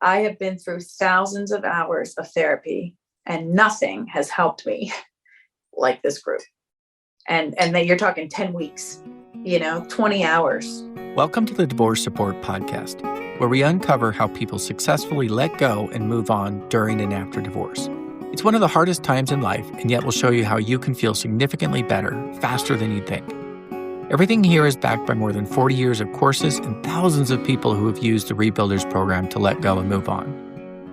I have been through thousands of hours of therapy and nothing has helped me like this group. And then you're talking 10 weeks, 20 hours. Welcome to the Divorce Support Podcast, where we uncover how people successfully let go and move on during and after divorce. It's one of the hardest times in life, and yet we'll show you how you can feel significantly better, faster than you'd think. Everything here is backed by more than 40 years of courses and thousands of people who have used the Rebuilders program to let go and move on.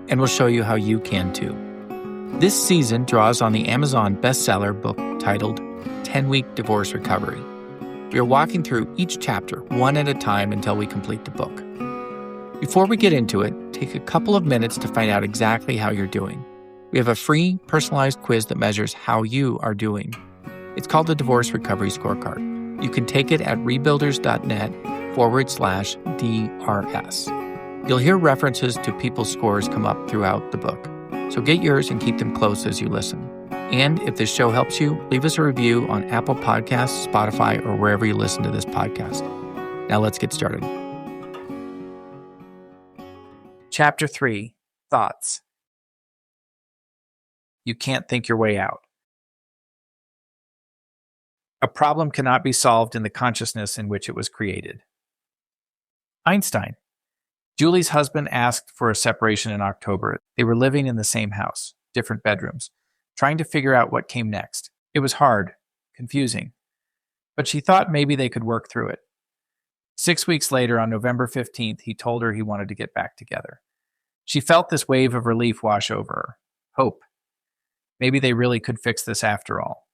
And we'll show you how you can too. This season draws on the Amazon bestseller book titled 10-Week Divorce Recovery. We are walking through each chapter one at a time until we complete the book. Before we get into it, take a couple of minutes to find out exactly how you're doing. We have a free, personalized quiz that measures how you are doing. It's called the Divorce Recovery Scorecard. You can take it at rebuilders.net/DRS. You'll hear references to people's scores come up throughout the book. So get yours and keep them close as you listen. And if this show helps you, leave us a review on Apple Podcasts, Spotify, or wherever you listen to this podcast. Now let's get started. Chapter 3, Thoughts. You can't think your way out. A problem cannot be solved in the consciousness in which it was created. Einstein. Julie's husband asked for a separation in October. They were living in the same house, different bedrooms, trying to figure out what came next. It was hard, confusing, but she thought maybe they could work through it. 6 weeks later, on November 15th, he told her he wanted to get back together. She felt this wave of relief wash over her. Hope. Maybe they really could fix this after all.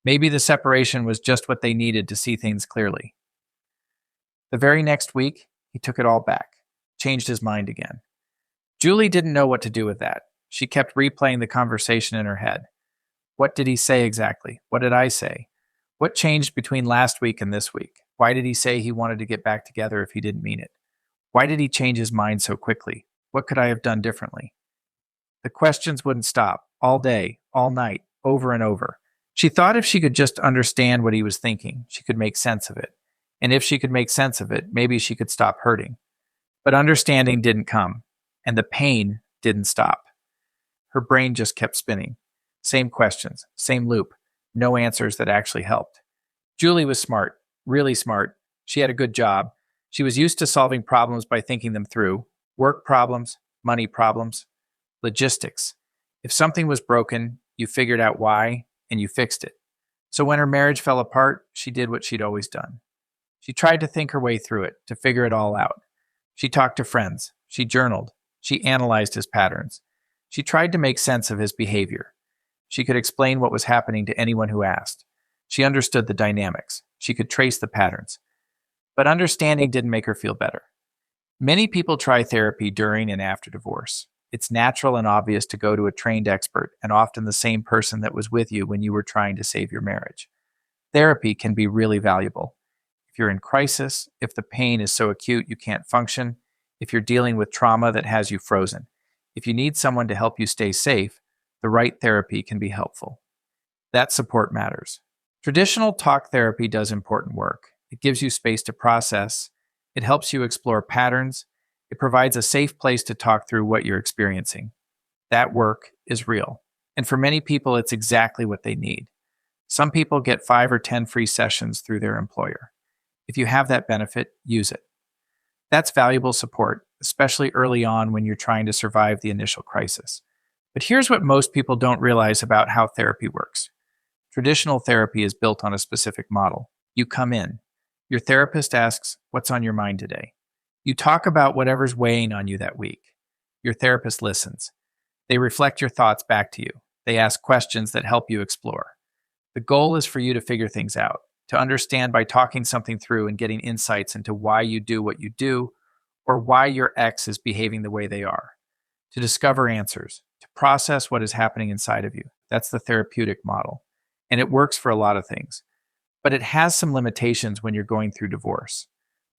Maybe the separation was just what they needed to see things clearly. The very next week, he took it all back, changed his mind again. Julie didn't know what to do with that. She kept replaying the conversation in her head. What did he say exactly? What did I say? What changed between last week and this week? Why did he say he wanted to get back together if he didn't mean it? Why did he change his mind so quickly? What could I have done differently? The questions wouldn't stop, all day, all night, over and over. She thought if she could just understand what he was thinking, she could make sense of it. And if she could make sense of it, maybe she could stop hurting. But understanding didn't come, and the pain didn't stop. Her brain just kept spinning. Same questions, same loop, no answers that actually helped. Julie was smart, really smart. She had a good job. She was used to solving problems by thinking them through. Work problems, money problems, logistics. If something was broken, you figured out why, and you fixed it. So when her marriage fell apart, she did what she'd always done. She tried to think her way through it, to figure it all out. She talked to friends. She journaled. She analyzed his patterns. She tried to make sense of his behavior. She could explain what was happening to anyone who asked. She understood the dynamics. She could trace the patterns. But understanding didn't make her feel better. Many people try therapy during and after divorce. It's natural and obvious to go to a trained expert, and often the same person that was with you when you were trying to save your marriage. Therapy can be really valuable. If you're in crisis, if the pain is so acute you can't function, if you're dealing with trauma that has you frozen, if you need someone to help you stay safe, the right therapy can be helpful. That support matters. Traditional talk therapy does important work. It gives you space to process. It helps you explore patterns. It provides a safe place to talk through what you're experiencing. That work is real. And for many people, it's exactly what they need. Some people get 5 or 10 free sessions through their employer. If you have that benefit, use it. That's valuable support, especially early on when you're trying to survive the initial crisis. But here's what most people don't realize about how therapy works. Traditional therapy is built on a specific model. You come in. Your therapist asks, "What's on your mind today?" You talk about whatever's weighing on you that week. Your therapist listens. They reflect your thoughts back to you. They ask questions that help you explore. The goal is for you to figure things out, to understand by talking something through and getting insights into why you do what you do, or why your ex is behaving the way they are, to discover answers, to process what is happening inside of you. That's the therapeutic model. And it works for a lot of things. But it has some limitations when you're going through divorce.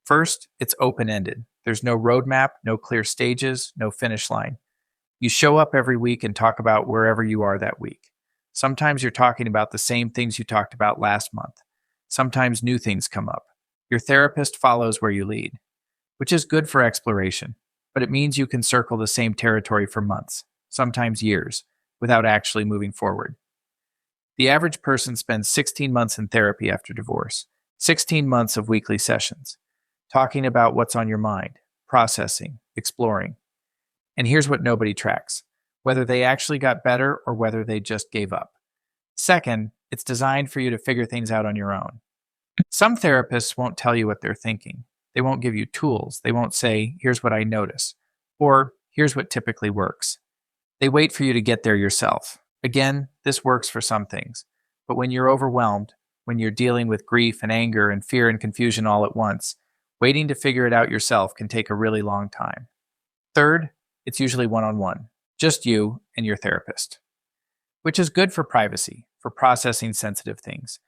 First, it's open-ended. There's no roadmap, no clear stages, no finish line. You show up every week and talk about wherever you are that week. Sometimes you're talking about the same things you talked about last month. Sometimes new things come up. Your therapist follows where you lead, which is good for exploration. but it means you can circle the same territory for months, sometimes years, without actually moving forward. The average person spends 16 months in therapy after divorce, 16 months of weekly sessions, talking about what's on your mind, processing, exploring. And here's what nobody tracks: whether they actually got better or whether they just gave up. Second, it's designed for you to figure things out on your own. Some therapists won't tell you what they're thinking. They won't give you tools. They won't say, here's what I notice, or here's what typically works. They wait for you to get there yourself. Again, this works for some things, but when you're overwhelmed, when you're dealing with grief and anger and fear and confusion all at once, waiting to figure it out yourself can take a really long time. Third, it's usually one-on-one, just you and your therapist, which is good for privacy, for processing sensitive things.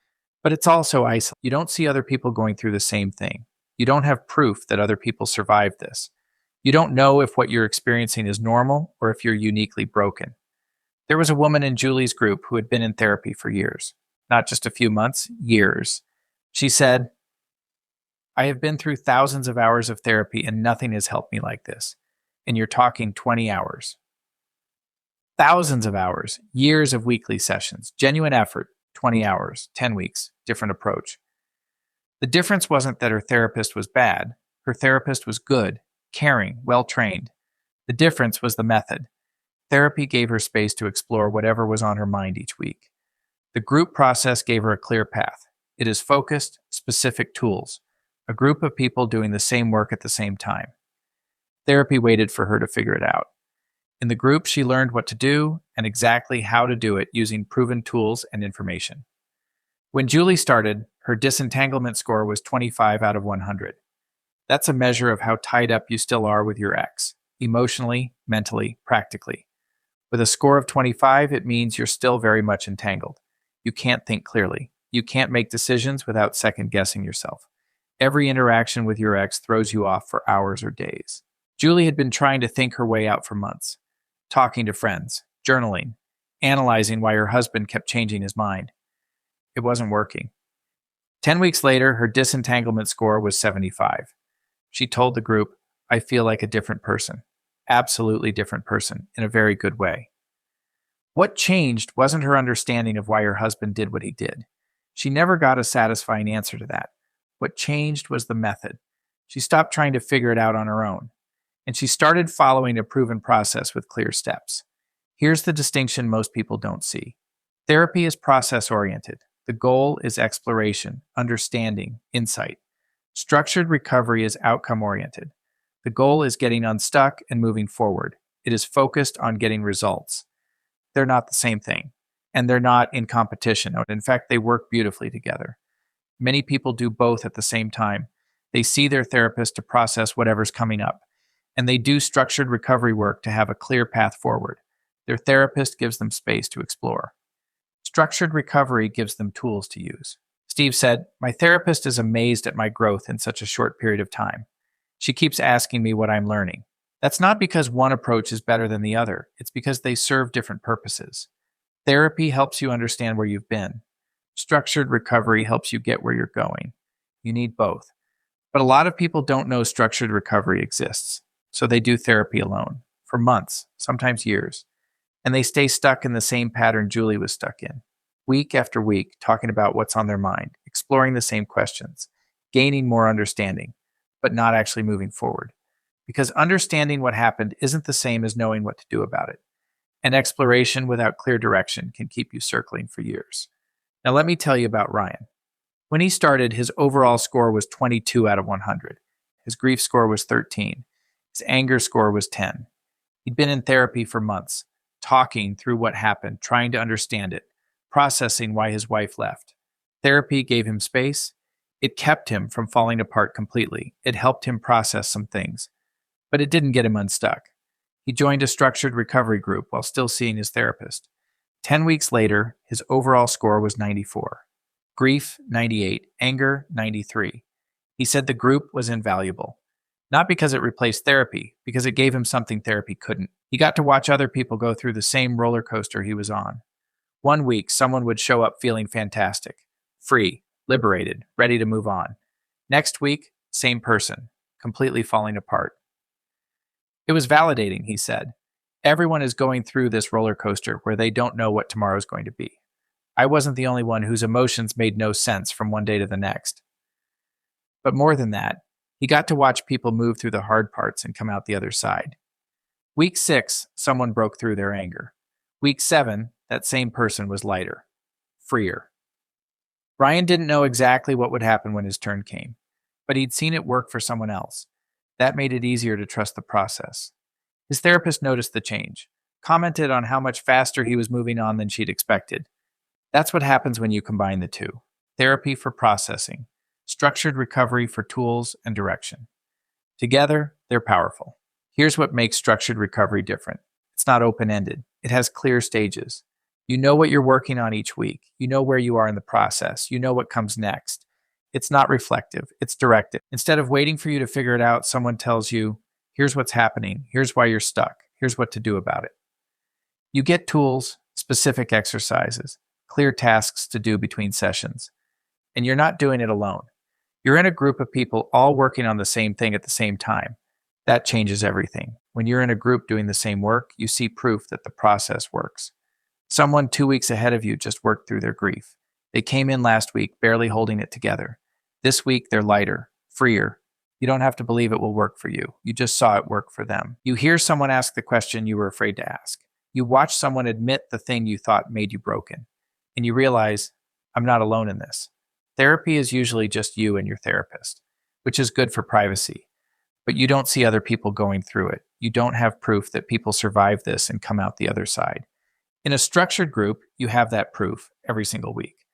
But it's also isolating. You don't see other people going through the same thing. You don't have proof that other people survived this. You don't know if what you're experiencing is normal or if you're uniquely broken. There was a woman in Julie's group who had been in therapy for years, not just a few months, years. She said, I have been through thousands of hours of therapy and nothing has helped me like this. And you're talking 20 hours. Thousands of hours, years of weekly sessions, genuine effort, 20 hours, 10 weeks, different approach. The difference wasn't that her therapist was bad. Her therapist was good, caring, well-trained. The difference was the method. Therapy gave her space to explore whatever was on her mind each week. The group process gave her a clear path. It is focused, specific tools, a group of people doing the same work at the same time. Therapy waited for her to figure it out. In the group, she learned what to do and exactly how to do it using proven tools and information. When Julie started, her disentanglement score was 25 out of 100. That's a measure of how tied up you still are with your ex, emotionally, mentally, practically. With a score of 25, it means you're still very much entangled. You can't think clearly. You can't make decisions without second-guessing yourself. Every interaction with your ex throws you off for hours or days. Julie had been trying to think her way out for months, talking to friends, journaling, analyzing why her husband kept changing his mind. It wasn't working. 10 weeks later, her disentanglement score was 75. She told the group, I feel like a different person. Absolutely different person, in a very good way. What changed wasn't her understanding of why her husband did what he did. She never got a satisfying answer to that. What changed was the method. She stopped trying to figure it out on her own, and she started following a proven process with clear steps. Here's the distinction most people don't see. Therapy is process-oriented. The goal is exploration, understanding, insight. Structured recovery is outcome-oriented. The goal is getting unstuck and moving forward. It is focused on getting results. They're not the same thing, and they're not in competition. In fact, they work beautifully together. Many people do both at the same time. They see their therapist to process whatever's coming up, and they do structured recovery work to have a clear path forward. Their therapist gives them space to explore. Structured recovery gives them tools to use. Steve said, my therapist is amazed at my growth in such a short period of time. She keeps asking me what I'm learning. That's not because one approach is better than the other. It's because they serve different purposes. Therapy helps you understand where you've been. Structured recovery helps you get where you're going. You need both. But a lot of people don't know structured recovery exists, so they do therapy alone, for months, sometimes years. And they stay stuck in the same pattern Julie was stuck in. Week after week, talking about what's on their mind, exploring the same questions, gaining more understanding, but not actually moving forward. Because understanding what happened isn't the same as knowing what to do about it. And exploration without clear direction can keep you circling for years. Now let me tell you about Ryan. When he started, his overall score was 22 out of 100. His grief score was 13. His anger score was 10. He'd been in therapy for months, talking through what happened, trying to understand it, processing why his wife left. Therapy gave him space. It kept him from falling apart completely. It helped him process some things. But it didn't get him unstuck. He joined a structured recovery group while still seeing his therapist. 10 weeks later, his overall score was 94. Grief, 98. Anger, 93. He said the group was invaluable. Not because it replaced therapy, because it gave him something therapy couldn't. He got to watch other people go through the same roller coaster he was on. One week, someone would show up feeling fantastic, free, liberated, ready to move on. Next week, same person, completely falling apart. It was validating, he said. Everyone is going through this roller coaster where they don't know what tomorrow is going to be. I wasn't the only one whose emotions made no sense from one day to the next. But more than that, he got to watch people move through the hard parts and come out the other side. Week 6, someone broke through their anger. Week 7, that same person was lighter, freer. Brian didn't know exactly what would happen when his turn came, but he'd seen it work for someone else. That made it easier to trust the process. His therapist noticed the change, commented on how much faster he was moving on than she'd expected. That's what happens when you combine the two. Therapy for processing, structured recovery for tools and direction. Together, they're powerful. Here's what makes structured recovery different. It's not open-ended. It has clear stages. You know what you're working on each week. You know where you are in the process. You know what comes next. It's not reflective. It's directed. Instead of waiting for you to figure it out, someone tells you, here's what's happening. Here's why you're stuck. Here's what to do about it. You get tools, specific exercises, clear tasks to do between sessions. And you're not doing it alone. You're in a group of people all working on the same thing at the same time. That changes everything. When you're in a group doing the same work, you see proof that the process works. Someone 2 weeks ahead of you just worked through their grief. They came in last week barely holding it together. This week, they're lighter, freer. You don't have to believe it will work for you. You just saw it work for them. You hear someone ask the question you were afraid to ask. You watch someone admit the thing you thought made you broken. And you realize, I'm not alone in this. Therapy is usually just you and your therapist, which is good for privacy. But you don't see other people going through it. You don't have proof that people survive this and come out the other side. In a structured group, you have that proof every single week.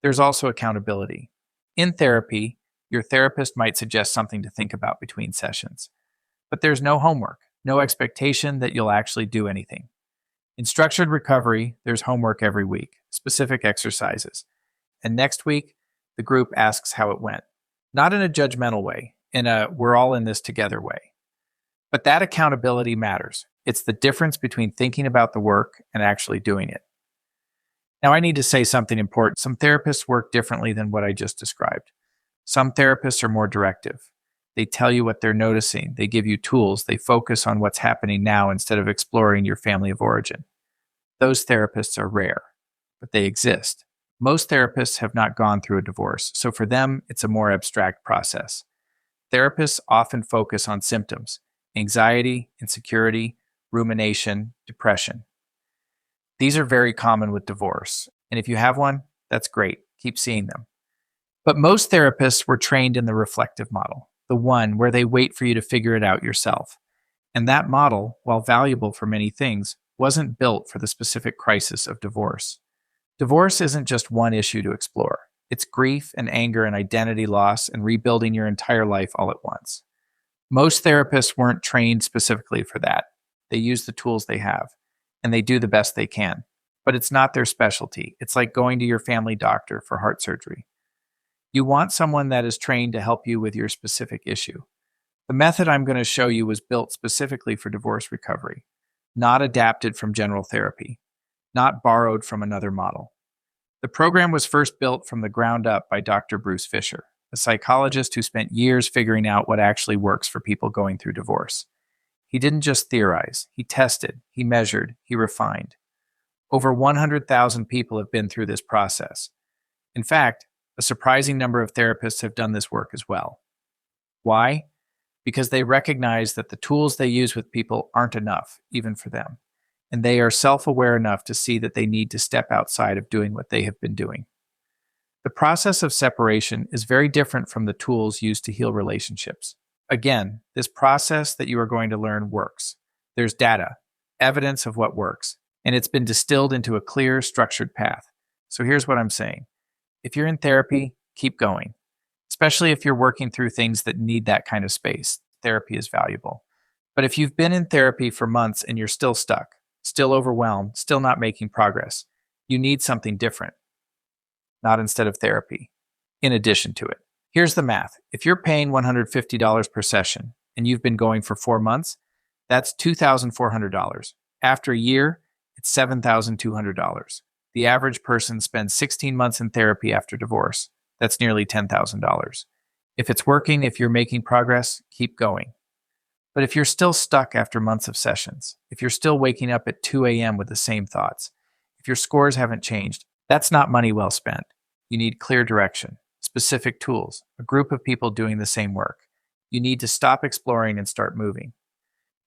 There's also accountability. In therapy, your therapist might suggest something to think about between sessions. But there's no homework, no expectation that you'll actually do anything. In structured recovery, there's homework every week, specific exercises. And next week, the group asks how it went. Not in a judgmental way, in a we're all in this together way. But that accountability matters. It's the difference between thinking about the work and actually doing it. Now, I need to say something important. Some therapists work differently than what I just described. Some therapists are more directive. They tell you what they're noticing. They give you tools. They focus on what's happening now instead of exploring your family of origin. Those therapists are rare, but they exist. Most therapists have not gone through a divorce, so for them, it's a more abstract process. Therapists often focus on symptoms: anxiety, insecurity, rumination, depression. These are very common with divorce, and if you have one, that's great. Keep seeing them. But most therapists were trained in the reflective model, the one where they wait for you to figure it out yourself. And that model, while valuable for many things, wasn't built for the specific crisis of divorce. Divorce isn't just one issue to explore. It's grief and anger and identity loss and rebuilding your entire life all at once. Most therapists weren't trained specifically for that. They use the tools they have, and they do the best they can. But it's not their specialty. It's like going to your family doctor for heart surgery. You want someone that is trained to help you with your specific issue. The method I'm going to show you was built specifically for divorce recovery, not adapted from general therapy, not borrowed from another model. The program was first built from the ground up by Dr. Bruce Fisher, a psychologist who spent years figuring out what actually works for people going through divorce. He didn't just theorize. He tested, he measured, he refined. Over 100,000 people have been through this process. In fact, a surprising number of therapists have done this work as well. Why? Because they recognize that the tools they use with people aren't enough, even for them. And they are self-aware enough to see that they need to step outside of doing what they have been doing. The process of separation is very different from the tools used to heal relationships. Again, this process that you are going to learn works. There's data, evidence of what works, and it's been distilled into a clear, structured path. So here's what I'm saying. If you're in therapy, keep going. Especially if you're working through things that need that kind of space. Therapy is valuable. But if you've been in therapy for months and you're still stuck, still overwhelmed, still not making progress, you need something different. Not instead of therapy, in addition to it. Here's the math. If you're paying $150 per session and you've been going for 4 months, that's $2,400. After a year, it's $7,200. The average person spends 16 months in therapy after divorce. That's nearly $10,000. If it's working, if you're making progress, keep going. But if you're still stuck after months of sessions, if you're still waking up at 2 a.m. with the same thoughts, if your scores haven't changed, that's not money well spent. You need clear direction, specific tools, a group of people doing the same work. You need to stop exploring and start moving.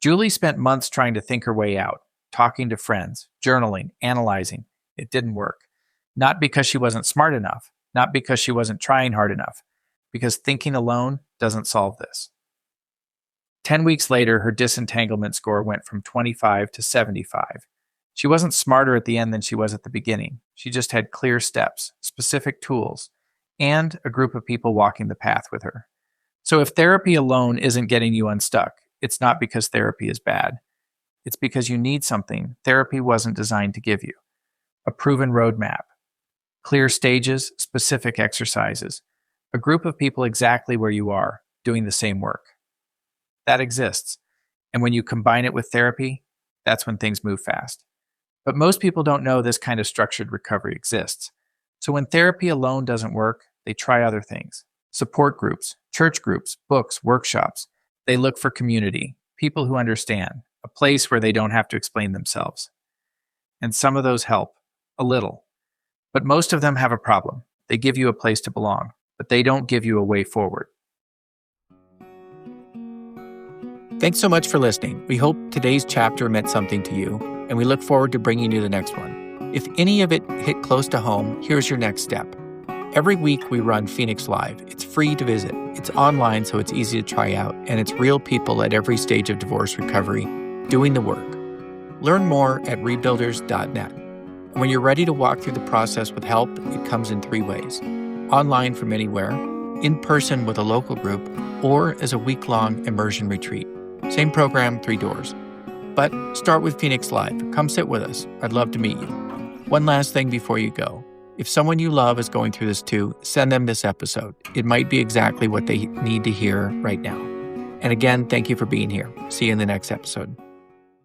Julie spent months trying to think her way out, talking to friends, journaling, analyzing. It didn't work. Not because she wasn't smart enough, not because she wasn't trying hard enough, because thinking alone doesn't solve this. 10 weeks later, her disentanglement score went from 25 to 75. She wasn't smarter at the end than she was at the beginning. She just had clear steps, specific tools, and a group of people walking the path with her. So if therapy alone isn't getting you unstuck, it's not because therapy is bad. It's because you need something therapy wasn't designed to give you. A proven roadmap, clear stages, specific exercises, a group of people exactly where you are, doing the same work. That exists. And when you combine it with therapy, that's when things move fast. But most people don't know this kind of structured recovery exists. So when therapy alone doesn't work, they try other things. Support groups, church groups, books, workshops. They look for community, people who understand, a place where they don't have to explain themselves. And some of those help, a little. But most of them have a problem. They give you a place to belong, but they don't give you a way forward. Thanks so much for listening. We hope today's chapter meant something to you, and we look forward to bringing you the next one. If any of it hit close to home, here's your next step. Every week we run Phoenix Live. It's free to visit. It's online, so it's easy to try out, and it's real people at every stage of divorce recovery doing the work. Learn more at rebuilders.net. And when you're ready to walk through the process with help, it comes in 3 ways. Online from anywhere, in person with a local group, or as a week-long immersion retreat. Same program, 3 doors. But start with Phoenix Live. Come sit with us. I'd love to meet you. One last thing before you go. If someone you love is going through this too, send them this episode. It might be exactly what they need to hear right now. And again, thank you for being here. See you in the next episode.